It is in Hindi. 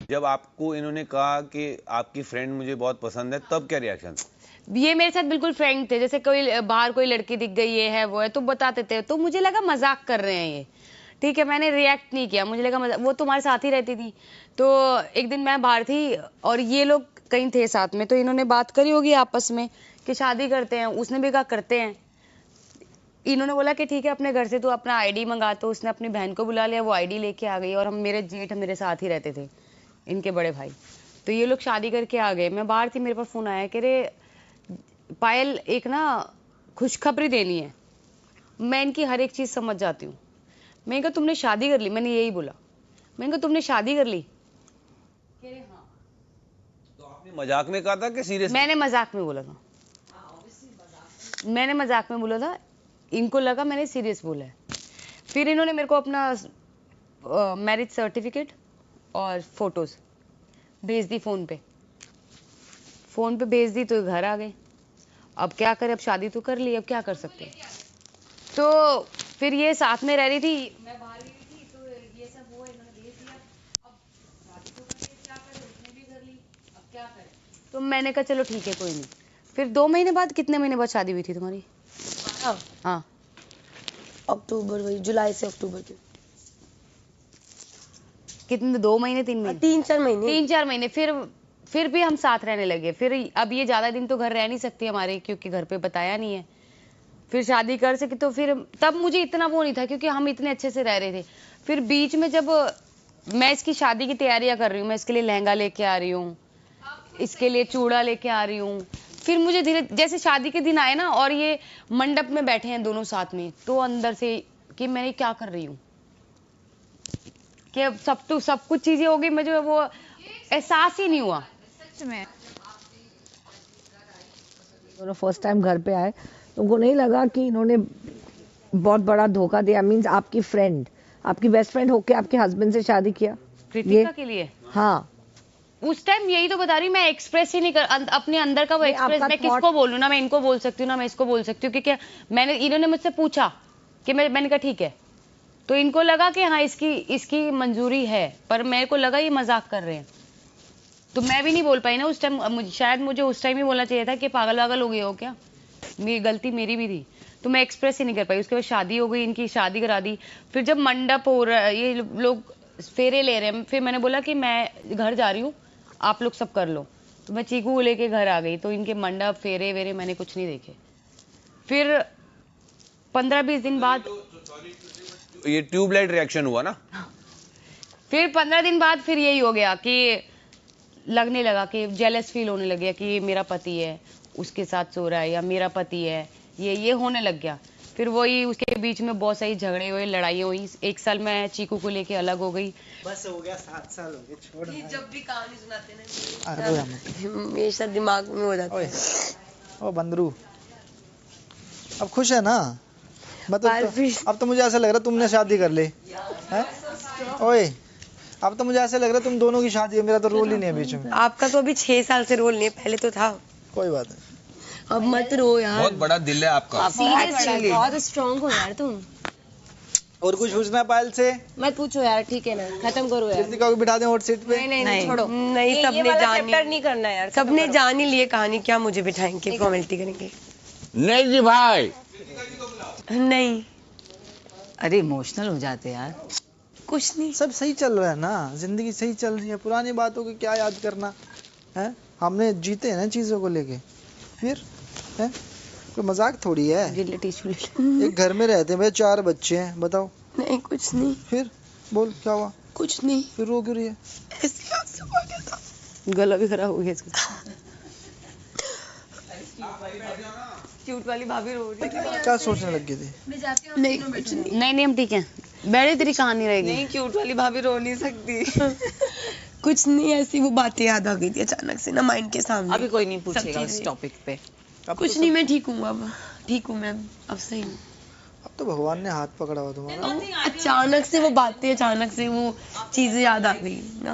जब आपको इन्होंने कहा कि आपकी फ्रेंड मुझे बहुत पसंद है, तब क्या रिएक्शन? ये मेरे साथ बिल्कुल फ्रेंड थे, जैसे कोई बाहर कोई लड़की दिख गई, ये है वो है, तो बताते थे, तो मुझे लगा मजाक कर रहे हैं ये, ठीक है, मैंने रिएक्ट नहीं किया, मुझे लगा वो तुम्हारे साथ ही रहती थी। तो एक दिन मैं बाहर थी और ये लोग कहीं थे साथ में, तो इन्होंने बात करी होगी आपस में कि शादी करते हैं, उसने भी कहा करते हैं। इन्होंने बोला कि ठीक है, अपने घर से तू अपना आईडी मंगा, तो उसने अपनी बहन को बुला लिया, वो आईडी लेके आ गई, और हम मेरे जेठ मेरे साथ ही रहते थे, इनके बड़े भाई। तो ये लोग शादी करके आ गए, मैं बाहर थी, मेरे पास फोन आया कि रे पायल, एक ना खुशखबरी देनी है। मैं इनकी हर एक चीज समझ जाती हूँ। मैंने कहा तुमने शादी कर ली? मैंने यही बोला, मैंने कहा तुमने शादी कर ली? हाँ। तो आपने मजाक में कहा था कि सीरियस? मैंने मजाक में बोला था, मैंने मजाक में बोला था, इनको लगा मैंने सीरियस बोला है। फिर इन्होंने मेरे को अपना मैरिज सर्टिफिकेट और फोटोज भेज दी, फोन पे भेज दी, तो घर आ गए। अब क्या करे, अब शादी तो कर ली, अब क्या कर सकते हैं। तो फिर ये साथ में रह रही थी, मैं बाहर गई थी, तो ये सब वो इन्होंने भेज दिया। अब शादी तो कर ली, क्या करे, उसने भी कर ली, अब क्या करे। तो मैंने कहा चलो ठीक है, कोई नहीं। फिर 2 महीने बाद, कितने महीने बाद शादी हुई थी तुम्हारी? हाँ, अक्टूबर, वही जुलाई से अक्टूबर के कितने, 2 महीने 3 महीने? 3-4 महीने। 3-4 महीने। फिर भी हम साथ रहने लगे। फिर अब ये ज्यादा दिन तो घर रह नहीं सकती हमारे, क्योंकि घर पे बताया नहीं है। फिर शादी कर सकी, तो फिर तब मुझे इतना वो नहीं था, क्योंकि हम इतने अच्छे से रह रहे थे। फिर बीच में जब मैं इसकी शादी की तैयारियां कर रही हूँ, मैं इसके लिए लहंगा लेके आ रही हूँ, इसके लिए चूड़ा लेके आ रही हूँ, फिर मुझे धीरे, जैसे शादी के दिन आए ना, और ये मंडप में बैठे हैं दोनों साथ में, तो अंदर से कि मैंने क्या कर रही हूँ, कि अब सब कुछ चीजें हो गई, मुझे वो एहसास ही नहीं हुआ। दोनों फर्स्ट टाइम घर पे आए, तो उनको नहीं लगा कि इन्होंने बहुत बड़ा धोखा दिया। मींस आपकी फ्रेंड, आपकी बेस्ट फ्रेंड होके आपके हस्बैंड से शादी किया कृतिका के लिए? हाँ, उस टाइम यही तो बता रही हूँ, मैं एक्सप्रेस ही नहीं कर, अपने अंदर का वो एक्सप्रेस, मैं किसको बोलूँ ना, मैं इनको बोल सकती हूँ ना, मैं इसको बोल सकती हूँ, क्योंकि इन्होंने मुझसे पूछा कि मैंने कहा ठीक है, तो इनको लगा कि हाँ इसकी मंजूरी है, पर मेरे को लगा ये मजाक कर रहे हैं, तो मैं भी नहीं बोल पाई ना उस टाइम। शायद मुझे उस टाइम ही बोलना चाहिए था कि पागल वागल हो गए हो क्या, मेरी गलती मेरी भी थी, तो मैं एक्सप्रेस ही नहीं कर पाई। उसके बाद शादी हो गई, इनकी शादी करा दी। फिर जब मंडप हो रहा है, ये लोग फेरे ले रहे हैं, फिर मैंने बोला कि मैं घर जा रही हूँ, आप लोग सब कर लो, तो मैं चीकू को लेके घर आ गई। तो इनके मंडप फेरे वेरे मैंने कुछ नहीं देखे। फिर 15-20 दिन बाद ये ट्यूबलाइट रिएक्शन हुआ ना, फिर 15 दिन बाद फिर यही हो गया कि लगने लगा कि जेलस फील होने लग गया कि ये मेरा पति है, उसके साथ सो रहा है, या मेरा पति है, ये होने लग गया। फिर वही उसके बीच में बहुत सारी झगड़े हुए, लड़ाई हुई। 1 साल मैं चीकू को लेके अलग हो गई। बस हो गया, 7 साल हो गए, छोड़। जब भी कहानी सुनाते ना हमेशा दिमाग में हो जाता है। ओ बंदरू, अब खुश है ना? मतलब तो, अब तो मुझे ऐसा लग रहा है तुमने शादी कर ली है। ओए, अब तो मुझे ऐसा लग रहा है तुम दोनों की शादी है, मेरा तो रोल ही नहीं है बीच में। आपका तो अभी 6 साल से रोल नहीं है, पहले तो था। कोई बात नहीं, अब मत रो यार। बहुत बड़ा दिल है आपका। सीरियसली बहुत स्ट्रांग हो यार तुम। और कुछ पूछना है पायल से? मत पूछो यार, ठीक है ना, खत्म करो यार। कृतिका को बिठा दें हॉट सीट पे? नहीं छोड़ो, नहीं, सबने जान नहीं करना यार, सबने जान ही लिए कहानी, क्या मुझे बिठाएंगे, फॉर्मेलिटी करेंगे? नहीं जी भाई, नहीं। अरे इमोशनल हो जाते यार। कुछ नहीं, सब सही चल रहा है ना, जिंदगी सही चल रही है, पुरानी बातों को क्या याद करना है। हमने जीते हैं ना चीजों को लेके, फिर है कोई मजाक थोड़ी है। एक घर में रहते हैं भाई, 4 बच्चे हैं, बताओ। नहीं कुछ नहीं। फिर बोल क्या हुआ? कुछ नहीं। फिर रो क्यों रही है? ऐसे आंसू आ गया था, गला भी खराब हो गया इसका। क्यूट वाली भाभी रो रही थी। क्या सोचने लग गई थी? नहीं कुछ नहीं। नहीं हम ठीक है, बैठे, तेरी कहानी रहेगी। नहीं, क्यूट वाली भाभी रो नहीं सकती। कुछ नहीं, ऐसी वो बातें याद आ गई थी अचानक से ना माइंड के सामने। अभी कोई नहीं पूछेगा इस टॉपिक पे। कुछ नहीं, मैं ठीक हूँ, अब ठीक हूँ मैं, अब सही हूँ। अब तो भगवान ने हाथ पकड़ा हुआ तुम्हारा। अचानक से वो बातें, अचानक से वो चीजें याद आ गई ना।